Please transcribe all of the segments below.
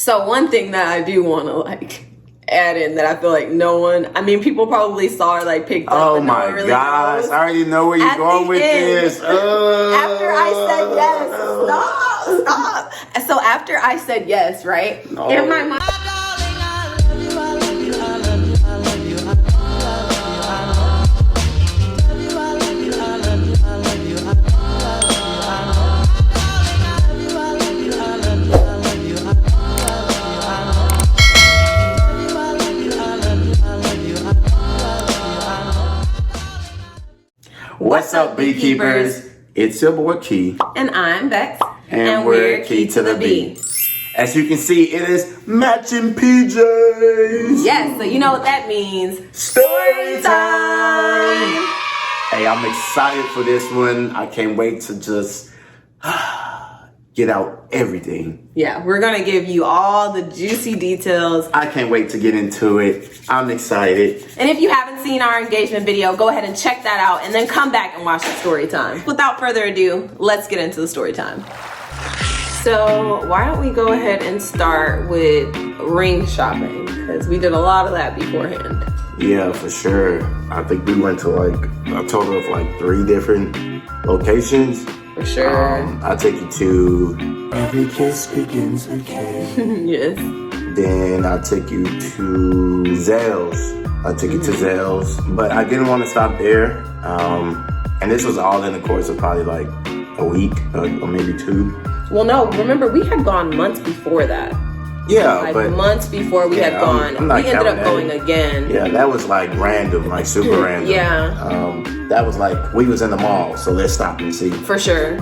So one thing that I do want to like add in that I feel like no one, I mean, people probably saw or like picked up. Oh but no my one really gosh, knows. I already know where you're going with this. After I said yes, stop. And so after I said yes, right? No. In my mind. What's up, beekeepers? It's your boy Key. And I'm Bex. And we're Key to the B. As you can see, it is matching PJs. Yes, so you know what that means. Story time! Hey, I'm excited for this one. I can't wait to just get out everything. Yeah, we're gonna give you all the juicy details. I can't wait to get into it. I'm excited. And if you haven't seen our engagement video, go ahead and check that out and then come back and watch the story time. Without further ado, let's get into the story time. So why don't we go ahead and start with ring shopping, because we did a lot of that beforehand. Yeah, for sure. I think we went to like a total of like 3 different locations. For sure. I take you to Every Kiss Begins with K. Yes. Then I took you to Zales. I took you to Zales, but I didn't want to stop there. And this was all in the course of probably like a week or maybe 2. Well, no, remember we had gone months before that. Yeah, like but months before we had gone. We ended up going again. Yeah, that was like random, like super random. Yeah. That was like, we was in the mall, so let's stop and see. For sure.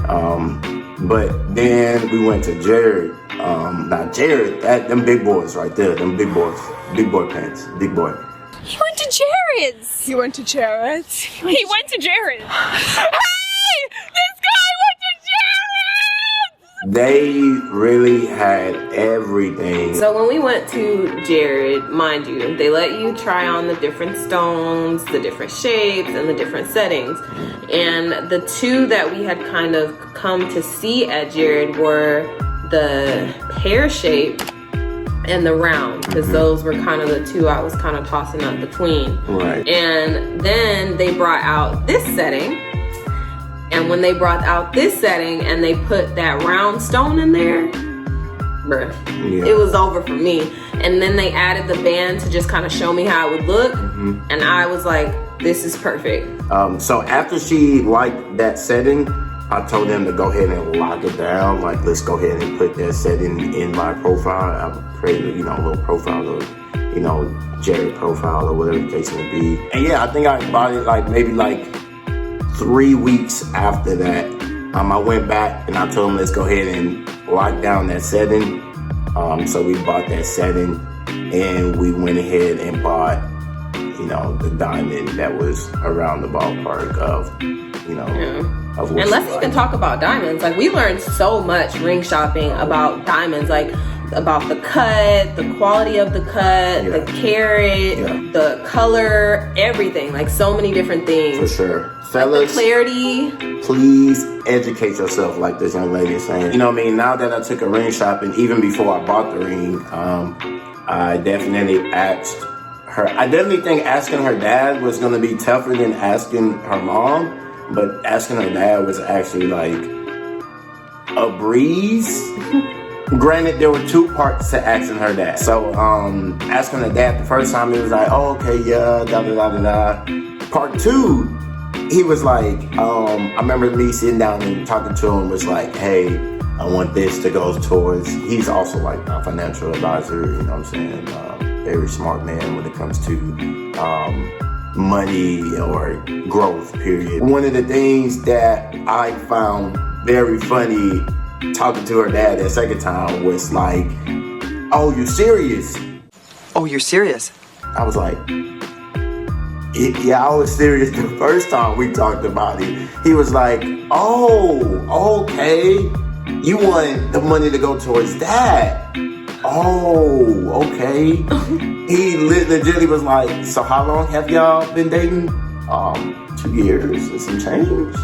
But then we went to Jared. Not Jared, them big boys right there, them big boys. Big boy pants, big boy. He went to Jared's. He went to Jared's. He went to Jared's. Hey! This guy went to Jared's! They really had everything. So when we went to Jared, mind you, they let you try on the different stones, the different shapes, and the different settings. And the 2 that we had kind of come to see at Jared were the pear shape and the round, because those were kind of the 2 I was kind of tossing up between. Right. And then they brought out this setting. And when they brought out this setting and they put that round stone in there, bruh, it was over for me. And then they added the band to just kind of show me how it would look. And I was like, this is perfect. So after she liked that setting, I told them to go ahead and lock it down. Like, let's go ahead and put that setting in my profile. I created, a little profile of, Jared profile or whatever the case may be. And yeah, I think I bought it like maybe like 3 weeks after that. I went back and I told them, let's go ahead and lock down that setting. So we bought that setting and we went ahead and bought, the diamond that was around the ballpark of, of what. And let's even talk about diamonds. Like, we learned so much ring shopping about diamonds, like about the cut, the quality of the cut, the carat, the color, everything. Like, so many different things. For sure. Fellas, the clarity. Please educate yourself, like this young lady is saying. You know what I mean? Now that I took her ring shopping, even before I bought the ring, I definitely asked her. I definitely think asking her dad was going to be tougher than asking her mom. But asking her dad was actually like a breeze. Granted, there were 2 parts to asking her dad. So asking her dad the first time, he was like, oh, okay, yeah, da-da-da-da-da. Part 2, he was like, I remember me sitting down and talking to him, was like, hey, I want this to go towards, he's also like a financial advisor, you know what I'm saying? Very smart man when it comes to money or growth, period. One of the things that I found very funny talking to her dad that second time was like, oh, you serious? Oh, you're serious? I was like, yeah, I was serious the first time we talked about it. He was like, oh, okay. You want the money to go towards that. Oh, okay. He legitimately was like, so how long have y'all been dating? 2 years and some change.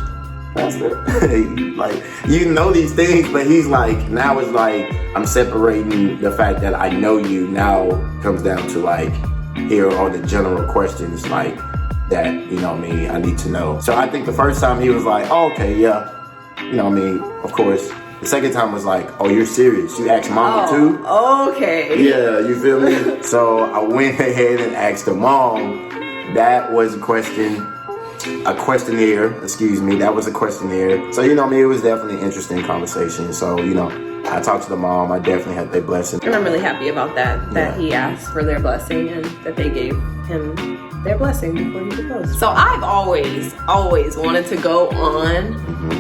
Like, you know these things, but he's like, now it's like, I'm separating the fact that I know you now comes down to like, here are all the general questions like that, you know what I mean, I need to know. So I think the first time he was like, oh, okay, yeah, you know what I mean, of course. The second time was like, oh, you're serious? You asked mama too? Okay. Yeah, you feel me? So I went ahead and asked the mom. That was a questionnaire, excuse me. That was a questionnaire. So, you know what I mean? It was definitely an interesting conversation. So, you know, I talked to the mom. I definitely had their blessing. And I'm really happy about that he asked for their blessing and that they gave him their blessing before he proposed. So I've always wanted to go on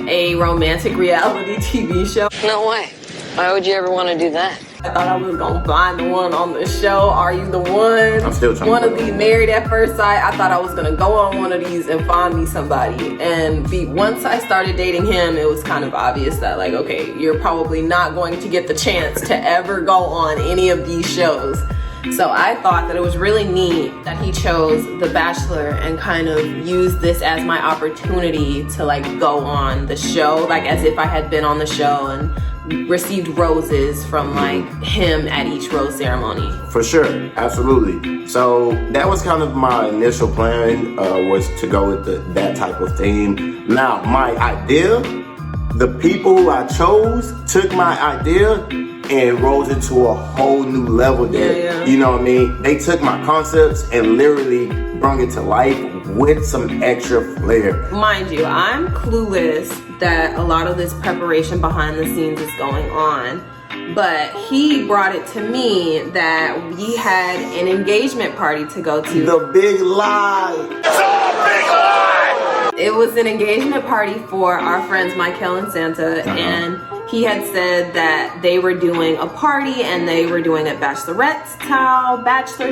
a romantic reality TV show. No way. Why would you ever want to do that? I thought I was gonna find the one on the show. Are You the One? I'm still trying. One of these Married at First Sight. I thought I was gonna go on one of these and find me somebody. And once I started dating him, it was kind of obvious that like, okay, you're probably not going to get the chance to ever go on any of these shows. So I thought that it was really neat that he chose The Bachelor and kind of used this as my opportunity to like go on the show, like as if I had been on the show and received roses from like him at each rose ceremony. For sure, absolutely. So that was kind of my initial plan, was to go with that type of theme. Now, my idea, the people who I chose took my idea and rose it to a whole new level there. You know what I mean? They took my concepts and literally brought it to life with some extra flair. Mind you, I'm clueless that a lot of this preparation behind the scenes is going on, but he brought it to me that we had an engagement party to go to. The big lie. It's a big lie! It was an engagement party for our friends Michael and Santa, and he had said that they were doing a party and they were doing it bachelor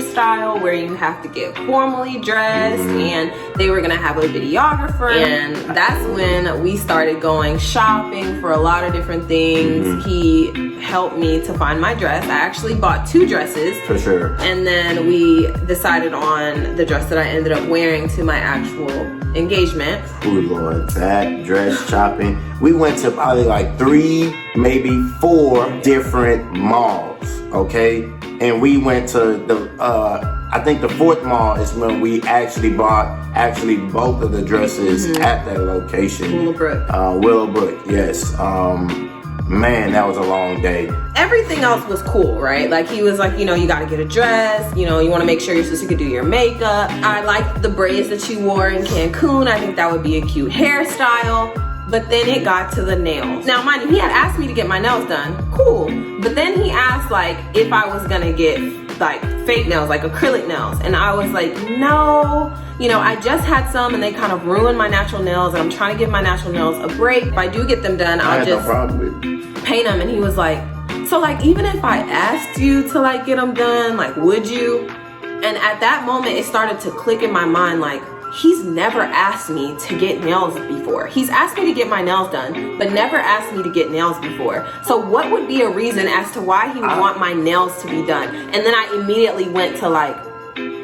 style, where you have to get formally dressed, and they were gonna have a videographer. And that's when we started going shopping for a lot of different things. He helped me to find my dress. I actually bought 2 dresses. For sure. And then we decided on the dress that I ended up wearing to my actual engagement. Oh Lord, that dress shopping. We went to probably like 3, maybe 4 different malls, okay? And we went to the, I think the 4th mall is when we actually bought both of the dresses at that location. Willowbrook. Willowbrook, yes. Man, that was a long day. Everything else was cool, right? Like he was like, you know, you gotta get a dress, you know, you wanna make sure your sister could do your makeup. I liked the braids that you wore in Cancun. I think that would be a cute hairstyle. But then it got to the nails. Now, mind you, he had asked me to get my nails done. Cool. But then he asked like if I was gonna get like fake nails, like acrylic nails. And I was like, no. You know, I just had some and they kind of ruined my natural nails, and I'm trying to give my natural nails a break. If I do get them done, I'll just paint them. And he was like, so like even if I asked you to like get them done, like would you? And at that moment it started to click in my mind, like he's never asked me to get nails before. He's asked me to get my nails done, but never asked me to get nails before. So what would be a reason as to why he would want my nails to be done? And then I immediately went to like,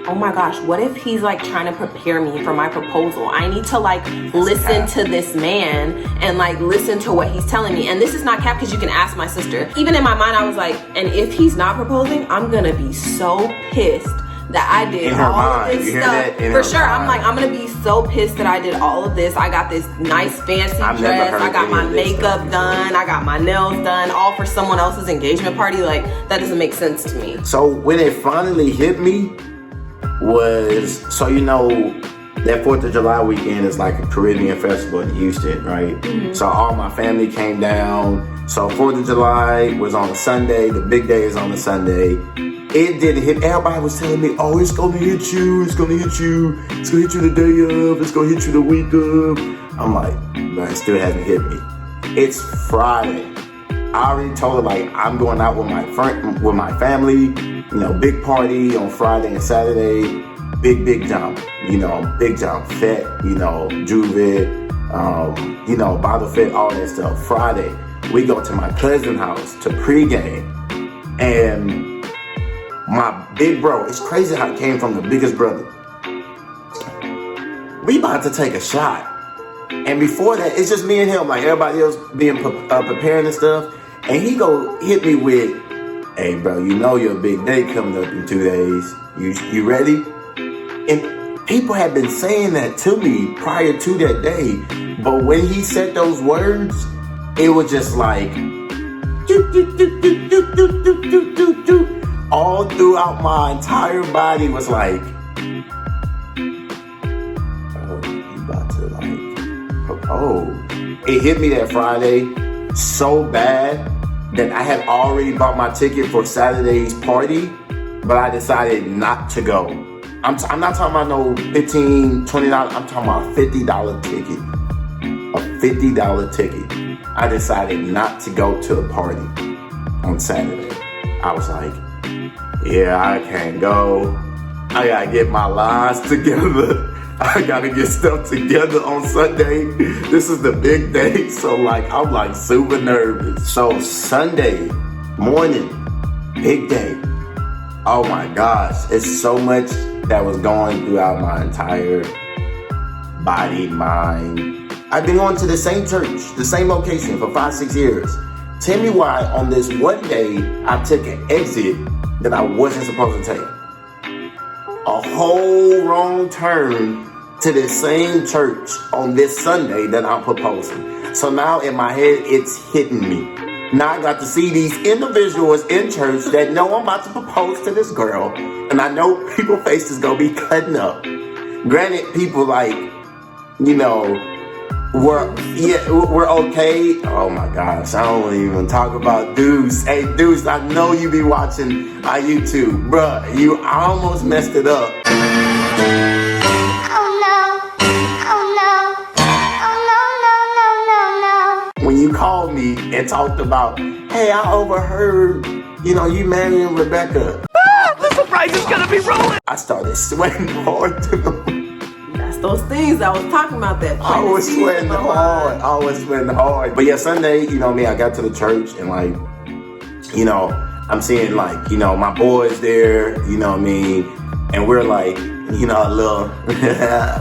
oh my gosh, what if he's like trying to prepare me for my proposal? I need to like listen to this man and like listen to what he's telling me. And this is not cap, because you can ask my sister. Even in my mind, I was like, and if he's not proposing, I'm gonna be so pissed that I did all of this stuff. For sure, I'm like, I'm gonna be so pissed that I did all of this. I got this nice fancy dress, I got my makeup done, I got my nails done, all for someone else's engagement party. Like, that doesn't make sense to me. So when it finally hit me was, so you know, that 4th of July weekend is like a Caribbean festival in Houston, right? So all my family came down. So 4th of July was on a Sunday, the big day is on a Sunday. It didn't hit. Everybody was telling me, oh, it's gonna hit you, it's gonna hit you, it's gonna hit you the day of, it's gonna hit you the week of. I'm like, man, it still hasn't hit me. It's Friday. I already told her, like, I'm going out with my family, you know, big party on Friday and Saturday, big jump, you know, big jump, fete, you know, juve, you know, bottle fit, all that stuff. Friday, we go to my cousin's house to pregame, and my big bro, it's crazy how it came from the biggest brother. We about to take a shot. And before that, it's just me and him. Like everybody else being preparing and stuff. And he go hit me with, "Hey, bro, you know your big day coming up in 2 days. You ready?" And people had been saying that to me prior to that day. But when he said those words, it was just like, all throughout my entire body was like, "Oh, you about to like propose." It hit me that Friday so bad that I had already bought my ticket for Saturday's party, but I decided not to go. I'm not talking about no $15, $20. I'm talking about a $50 ticket. A $50 ticket. I decided not to go to the party on Saturday. I was like, yeah, I can't go. I gotta get my lives together. I gotta get stuff together on Sunday. This is the big day. So like, I'm like super nervous. So Sunday morning, big day. Oh my gosh, it's so much that was going throughout my entire body, mind. I've been going to the same church, the same location for 5-6 years. Tell me why on this one day I took an exit that I wasn't supposed to take. A whole wrong turn to the same church on this Sunday that I'm proposing. So now in my head, it's hitting me. Now I got to see these individuals in church that know I'm about to propose to this girl. And I know people's faces gonna be cutting up. Granted, people like, you know, we're okay. Oh my gosh, I don't even talk about Deuce. Hey Deuce, I know you be watching our YouTube. Bruh, you almost messed it up. When you called me and talked about, "Hey, I overheard, you know, you marrying Rebecca." The surprise is gonna be rolling. I started sweating hard too. That's those things I was talking about. That I was sweating hard. I was sweating hard. But yeah, Sunday, you know me, I got to the church and like, you know, I'm seeing like, you know, my boys there, you know what I mean? And we're like, you know, a little,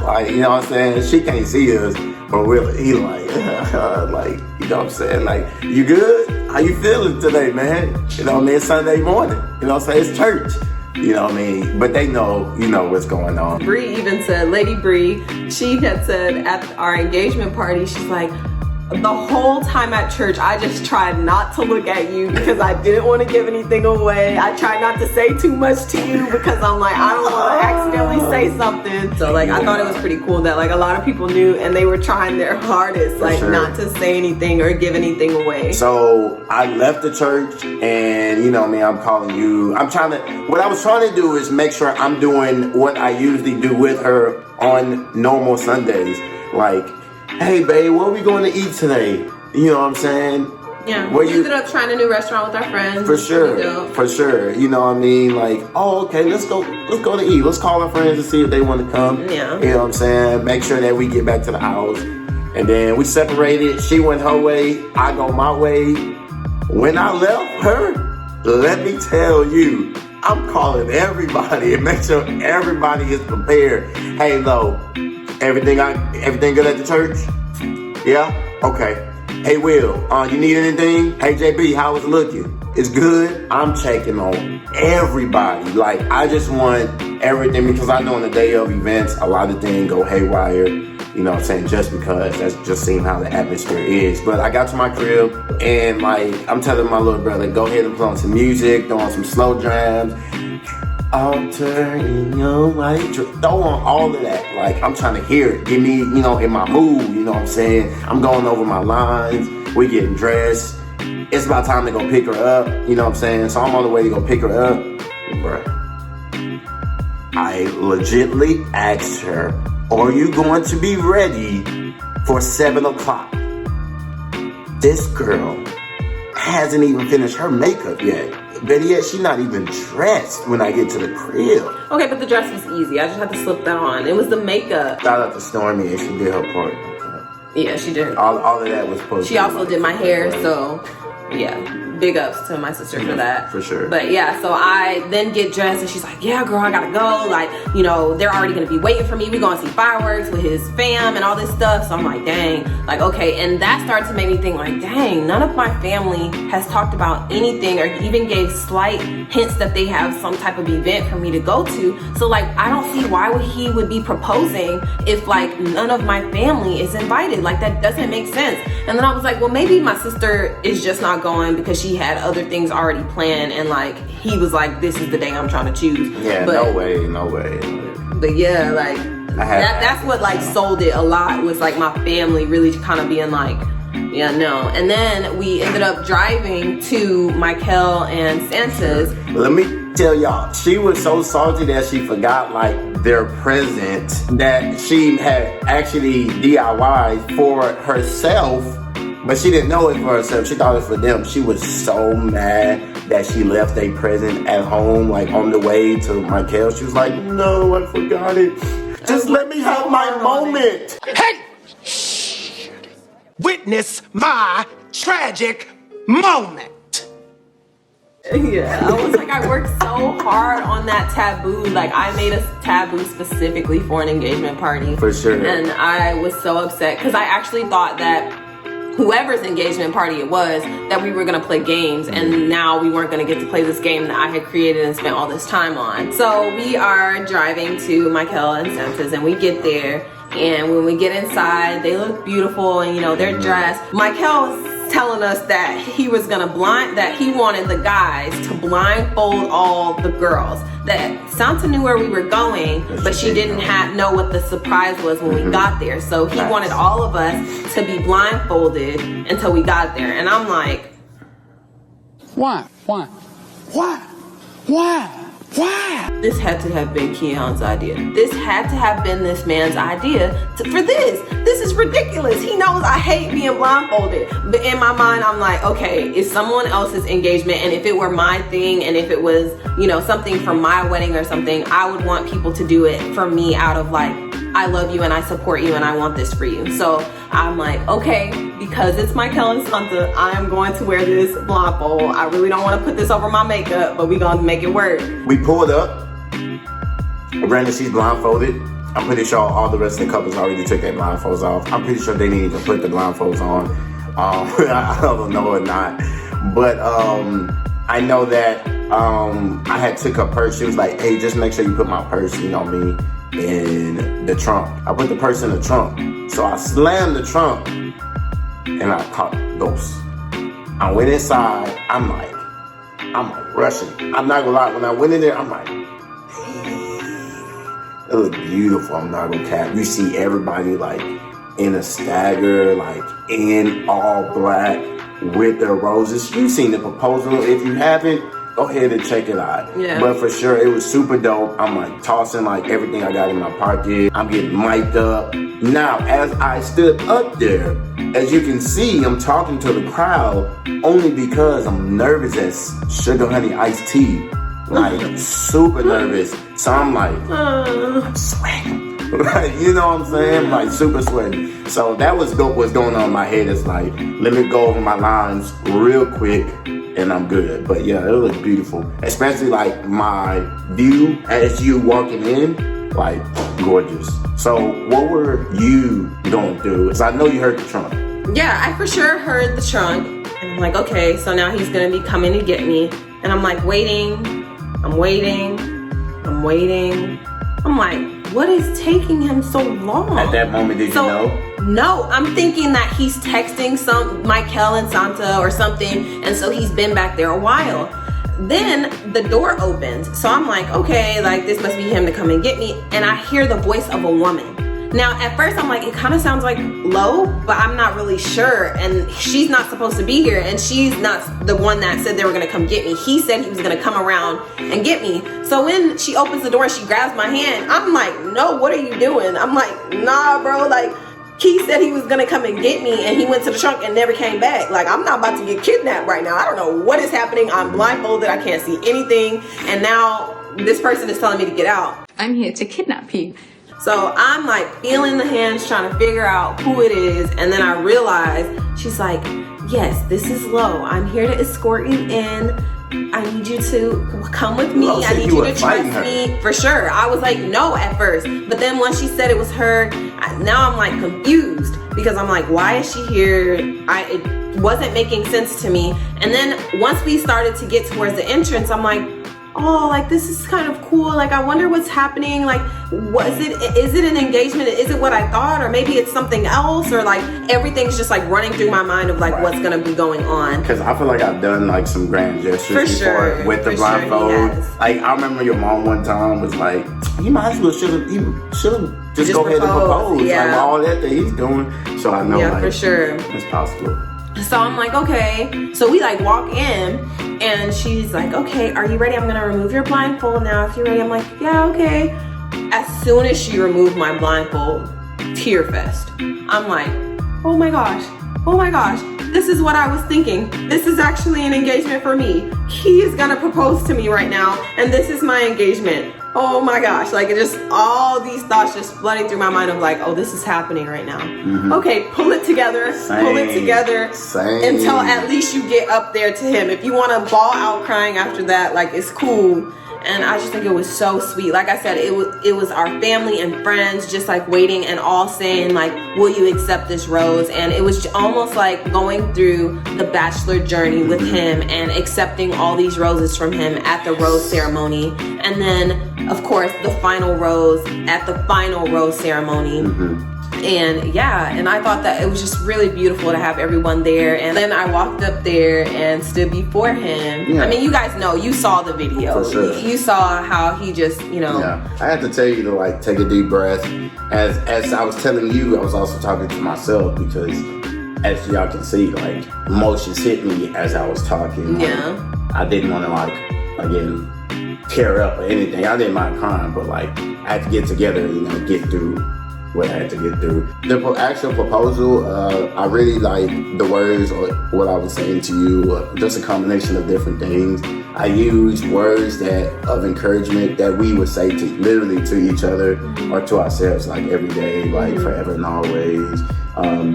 like, you know what I'm saying? She can't see us, but he like, like, you know what I'm saying? Like, "You good? How you feeling today, man?" You know what I mean? It's Sunday morning. You know what I'm saying? It's church. You know what I mean? But they know, you know what's going on. Bree even said, Lady Bree, she had said at our engagement party, she's like, "The whole time at church, I just tried not to look at you because I didn't want to give anything away. I tried not to say too much to you because I'm like, I don't want to accidentally say something." So like, I thought it was pretty cool that like a lot of people knew and they were trying their hardest, like not to say anything or give anything away. So I left the church and, you know me, I'm calling you. What I was trying to do is make sure I'm doing what I usually do with her on normal Sundays. Like, "Hey babe, where are we going to eat today?" You know what I'm saying? Yeah, we ended up trying a new restaurant with our friends. For sure. You know what I mean? Like, "Oh, okay, let's go to eat. Let's call our friends and see if they want to come." Yeah. You know what I'm saying? Make sure that we get back to the house. And then we separated. She went her way, I go my way. When I left her, let me tell you, I'm calling everybody and make sure everybody is prepared. "Hey, Lo, everything good at the church? Yeah? Okay. Hey, Will, you need anything? Hey, JB, how is it looking? It's good?" I'm checking on everybody. Like, I just want everything because I know on the day of events, a lot of things go haywire. You know what I'm saying? Just because that's just seeing how the atmosphere is. But I got to my crib and like, I'm telling my little brother, go ahead and put on some music, throw on some slow jams. Alter in your white dress. Throw on all of that. Like, I'm trying to hear it. Get me, you know, in my mood. You know what I'm saying? I'm going over my lines. We getting dressed. It's about time to go pick her up. You know what I'm saying? So I'm on the way to go pick her up. Bruh. I legitly asked her, "Are you going to be ready for 7 o'clock?" This girl hasn't even finished her makeup yet. Better yet, she's not even dressed when I get to the crib. Okay, but the dress was easy. I just had to slip that on. It was the makeup. Shout out to Stormy, and she did her part. Yeah, she did. All of that was supposed to She also did my hair, so yeah. big ups to my sister for that. For sure. But yeah, so I then get dressed and she's like, yeah, girl, I gotta go. Like, you know, they're already gonna be waiting for me. We gonna see fireworks with his fam and all this stuff. So I'm like, dang, like, okay. And that started to make me think like, dang, none of my family has talked about anything or even gave slight hints that they have some type of event for me to go to. So like, I don't see why he would be proposing if like none of my family is invited. Like, that doesn't make sense. And then I was like, well, maybe my sister is just not going because she had other things already planned, and like he was like, this is the day I'm trying to choose. Yeah, but, no way. But yeah, like that's what like sold it a lot, was like my family really kind of being like, yeah, no. And then we ended up driving to Michael and Santa's. Let me tell y'all, she was so salty that she forgot like their present that she had actually DIY for herself, but she didn't know it for herself. She thought it was for them. She was so mad that she left a present at home, like on the way to Michael. She was like, no, I forgot it. Just let me have my moment. Hey! Witness my tragic moment. Yeah, I was like, I worked so hard on that taboo. Like, I made a taboo specifically for an engagement party. For sure. And I was so upset because I actually thought that whoever's engagement party it was, that we were gonna play games, and now we weren't gonna get to play this game that I had created and spent all this time on. So we are driving to Michael and Santa's, and we get there, and when we get inside, they look beautiful, and you know, they're dressed. Michael's telling us that he was gonna that he wanted the guys to blindfold all the girls. That Santa knew where we were going, but she didn't know what the surprise was when we got there. So he wanted all of us to be blindfolded until we got there. And I'm like, Why? this had to have been Keon's idea. This had to have been this man's idea for this. This is ridiculous. He knows I hate being blindfolded. But in my mind, I'm like, okay, it's someone else's engagement, and if it were my thing, and if it was, you know, something for my wedding or something, I would want people to do it for me out of like, I love you and I support you and I want this for you. So I'm like, okay, because it's Michael and Santa, I am going to wear this blindfold. I really don't want to put this over my makeup, but we're going to make it work. We pulled up. Brandon, she's blindfolded. I'm pretty sure all the rest of the couples already took their blindfolds off. I'm pretty sure they didn't even put the blindfolds on. I don't know or not. But I know that I had took her purse. She was like, hey, just make sure you put my purse, you know me, in the trunk. I put the purse in the trunk. So I slammed the trunk and I caught ghosts. I went inside. I'm rushing. I'm not gonna lie. When I went in there, I'm like, it was beautiful. I'm not gonna cap. You see everybody like in a stagger, like in all black with their roses. You've seen the proposal. If you haven't, go ahead and check it out. Yeah. But for sure, it was super dope. I'm like tossing like everything I got in my pocket. I'm getting mic'd up. Now, as I stood up there, as you can see, I'm talking to the crowd only because I'm nervous as sugar honey iced tea. Like super nervous. So I'm like, I'm sweating. Like, you know what I'm saying? Like super sweating. So that was what's going on in my head. It's like, let me go over my lines real quick and I'm good. But yeah, it was beautiful. Especially like my view as you walking in, like gorgeous. So what were you going through? Because I know you heard the trunk. Yeah, I for sure heard the trunk. And I'm like, okay, so now he's gonna be coming to get me. And I'm like waiting. I'm waiting. I'm like, what is taking him so long? At that moment, did you know? No, I'm thinking that he's texting Michael and Santa or something, and so he's been back there a while. Then the door opens, so I'm like, okay, like this must be him to come and get me, and I hear the voice of a woman. Now, at first I'm like, it kind of sounds like Lo, but I'm not really sure, and she's not supposed to be here, and she's not the one that said they were gonna come get me. He said he was gonna come around and get me. So when she opens the door and she grabs my hand, I'm like, no, what are you doing? I'm like, nah, bro, like, he said he was gonna come and get me, and he went to the trunk and never came back. Like, I'm not about to get kidnapped right now. I don't know what is happening. I'm blindfolded, I can't see anything, and now this person is telling me to get out. I'm here to kidnap you. So I'm like feeling the hands, trying to figure out who it is. And then I realized she's like, yes, this is Lo. I'm here to escort you in. I need you to come with me. I need you to trust me. For sure. I was like, no at first. But then once she said it was her, now I'm like confused because I'm like, why is she here? It wasn't making sense to me. And then once we started to get towards the entrance, I'm like, oh, like this is kind of cool. Like I wonder what's happening. Like, is it an engagement? Is it what I thought? Or maybe it's something else? Or like everything's just like running through my mind of like what's gonna be going on. Because I feel like I've done like some grand gestures before with the blindfold. Like I remember your mom one time was like, you might as well should have just go ahead and propose. Yeah. Like all that he's doing. So I know like, for sure. It's possible. So I'm like, okay. So we like walk in and she's like, okay, are you ready? I'm gonna remove your blindfold now. If you're ready, I'm like, yeah, okay. As soon as she removed my blindfold, tear fest. I'm like, oh my gosh, this is what I was thinking. This is actually an engagement for me. He is gonna propose to me right now, and this is my engagement. Oh my gosh, like it just, all these thoughts just flooding through my mind of like, oh, this is happening right now. Okay, pull it together until at least you get up there to him. If you want to bawl out crying after that, like it's cool. And I just think it was so sweet. Like I said, it was our family and friends just like waiting and all saying like, will you accept this rose? And it was almost like going through the bachelor journey with him and accepting all these roses from him at the rose ceremony. And then of course the final rose at the final rose ceremony. And yeah, and I thought that it was just really beautiful to have everyone there. And then I walked up there and stood before him. Yeah. I mean, you guys know, you saw the video. For sure. You saw how he just, you know. Yeah, I had to tell you to like take a deep breath. As I was telling you, I was also talking to myself because as y'all can see, like emotions hit me as I was talking. Yeah. I didn't want to like, again, tear up or anything. I didn't mind crying, but like I had to get together, you know, get through what I had to get through. The actual proposal, I really like the words or what I was saying to you, just a combination of different things. I used words of encouragement that we would say literally to each other or to ourselves, like every day, like forever and always.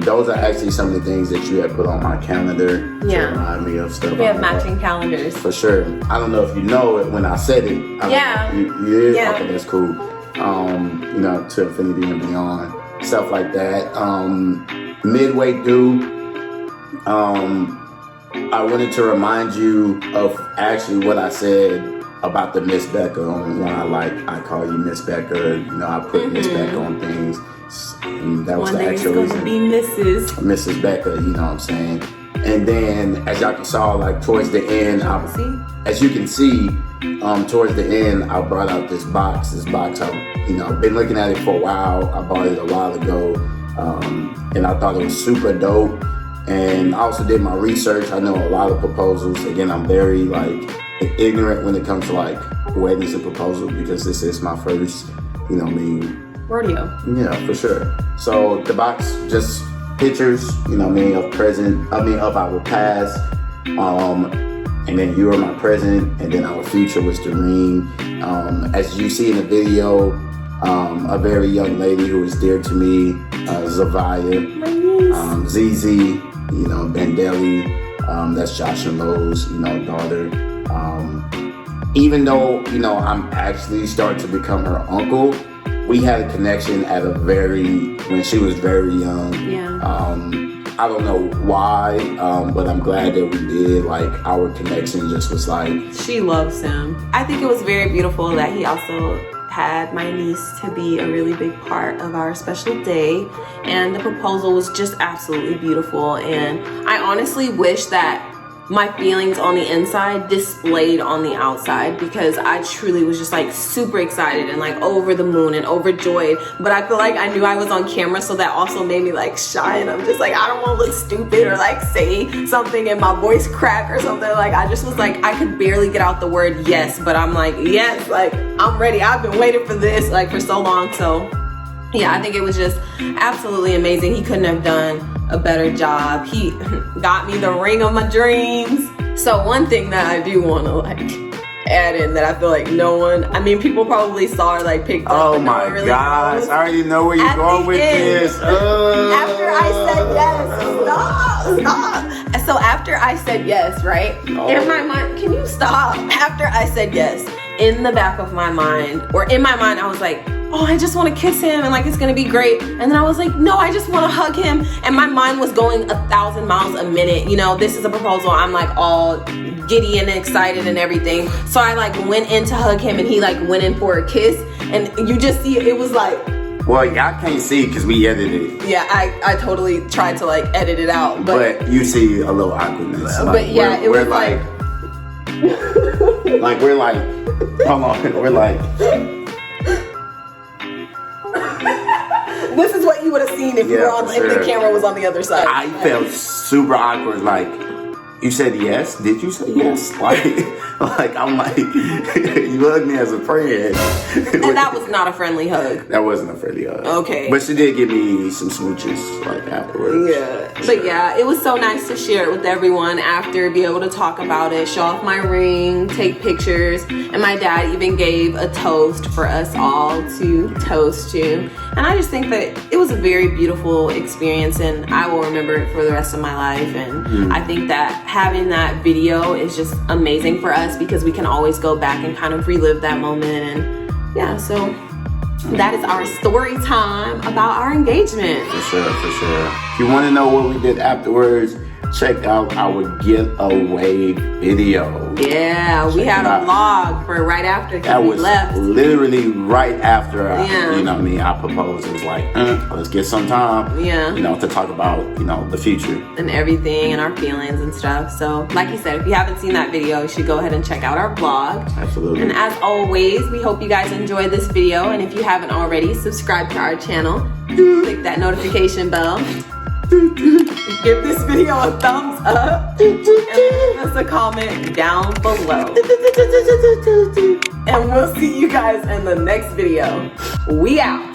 Those are actually some of the things that you had put on my calendar to remind me of stuff. We have matching calendars. For sure. I don't know if you know it when I said it. You did? Yeah. Okay, that's cool. You know, to infinity and beyond, stuff like that. Midway through, I wanted to remind you of actually what I said about the Miss Becca. When I call you Miss Becca, you know, I put Miss Becca on things. And that was the actual reason. Be Mrs. Becca, you know what I'm saying? And then, as y'all saw, like towards the end, as you can see, towards the end, I brought out this box. I've been looking at it for a while. I bought it a while ago, and I thought it was super dope. And I also did my research. I know a lot of proposals. Again, I'm very like ignorant when it comes to like weddings and proposals because this is my first, rodeo. Yeah, for sure. So the box just pictures, of our past, and then you are my present, and then our future was the ring. As you see in the video, a very young lady who is dear to me, Zavaya, ZZ, Bandelli, that's Josh and Lowe's, daughter. Even though, I'm actually starting to become her uncle, we had a connection when she was very young. Yeah. I don't know why, but I'm glad that we did. Like, our connection just was like... She loves him. I think it was very beautiful that he also had my niece to be a really big part of our special day. And the proposal was just absolutely beautiful. And I honestly wish that my feelings on the inside displayed on the outside, because I truly was just like super excited and like over the moon and overjoyed. But I feel like I knew I was on camera, so that also made me like shy, and I'm just like, I don't want to look stupid or like say something and my voice crack or something. Like, I just was like, I could barely get out the word yes, but I'm like, yes, like I'm ready. I've been waiting for this like for so long. So yeah, I think it was just absolutely amazing. He couldn't have done a better job. He got me the ring of my dreams. So one thing that I do want to like add in that I feel like no one, I mean, people probably saw or like picked up. Oh my really gosh, knows. I already know where you're going with this. After I said yes, stop. So after I said yes, right? In my mind, can you stop? After I said yes, in the back of my mind, or in my mind, I was like, oh, I just want to kiss him and like it's gonna be great. And then I was like, no, I just want to hug him. And my mind was going 1,000 miles a minute. You know, this is a proposal. I'm like all giddy and excited and everything. So I like went in to hug him and he like went in for a kiss. And you just see it was like, well, y'all can't see because we edited it. yeah, I totally tried to like edit it out. But you see a little awkwardness. But yeah, it was like like we're like, hold on, we're like. This is what you would have seen if you were on, if the camera was on the other side. I felt super awkward. Like, you said yes? Did you say yes? Like I'm like, you hugged me as a friend. And that was not a friendly hug. That wasn't a friendly hug. Okay. But she did give me some smooches like afterwards. Yeah. But yeah, it was so nice to share it with everyone after, be able to talk about it, show off my ring, take pictures. And my dad even gave a toast for us all to toast to. And I just think that it was a very beautiful experience and I will remember it for the rest of my life. And I think that having that video is just amazing for us because we can always go back and kind of relive that moment. And yeah, so that is our story time about our engagement. For sure. If you want to know what we did afterwards, check out our getaway video. Yeah, we had a vlog for right after that we was left. literally right after Yeah. you know what I mean, I proposed. It was like, let's get some time, Yeah. you know, to talk about, you know, the future. And everything and our feelings and stuff. So like you said, if you haven't seen that video, you should go ahead and check out our vlog. Absolutely. And as always, we hope you guys enjoyed this video. And if you haven't already, subscribe to our channel. Click that notification bell. Give this video a thumbs up and leave us a comment down below. And we'll see you guys in the next video. We out.